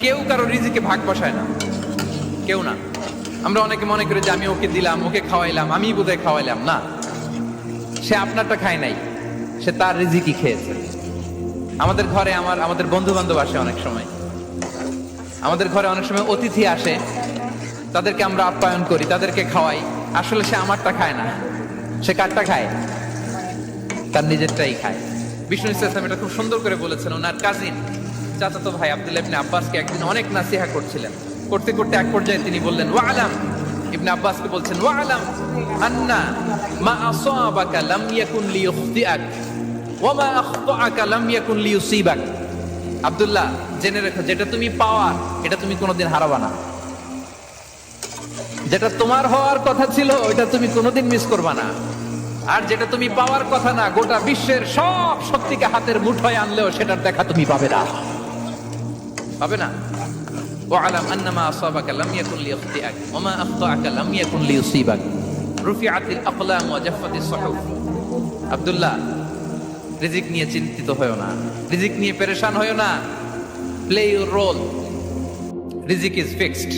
কেউ কারো রিজিকে ভাগ বসায় না, কেউ না। আমরা অনেকে মনে করি যে আমি ওকে দিলাম, ওকে খাওয়াইলাম, আমি বোধহয় খাওয়াইলাম। না, সে আপনারটা খায় নাই, সে তার রিজিকই খেয়েছে। আমাদের ঘরে আমাদের বন্ধু বান্ধব আসে অনেক সময়, আমাদের ঘরে অনেক সময় অতিথি আসে, তাদেরকে আমরা আপ্যায়ন করি, তাদেরকে খাওয়াই। আসলে সে আমারটা খায় না, সে কারটা খায়? তার নিজেরটাই খায়। বিষ্ণু ইসলাম এটা খুব সুন্দর করে বলেছেন। ওনার কাজিন চাচাতো ভাই আব্দুল্লাহ ইবনে আব্বাসকে একদিন অনেক নাসিহা করছিলেন। করতে করতে এক পর্যায়ে তিনি বললেন, ওয়ালাম, ইবনে আব্বাসকে বলছেন, ওয়ালাম আন্না মা আসাবাকা লাম ইয়াকুন লিইখতিআক ওয়া মা আখতাআকা লাম ইয়াকুন লিইউসিবাক। আব্দুল্লাহ, জেনে রেখো, যেটা তুমি পাওয়ার এটা তুমি কোনোদিন হারাবা না। যেটা তোমার হওয়ার কথা ছিল ওইটা তুমি কোনোদিন মিস করবা না। আর যেটা তুমি পাওয়ার কথা না, গোটা বিশ্বের সব শক্তিকে হাতের মুঠোয় আনলেও সেটার দেখা তুমি পাবে না, পাবে না। ওয়ালাম আন্নামা আসাবাকা লাম ইয়াকুন লিইখতিআক ওয়া মা আখতাআকা লাম ইয়াকুন লিইউসিবাক রুফিআতিল আকলাম ওয়া জাফফাতিস সুহুফ। আব্দুল্লাহ, রিজিক নিয়ে চিন্তিত হয়ো না, রিজিক নিয়ে পেরেশান হয়ো না। প্লে ইউর রোল, রিজিক ইজ ফিক্সড।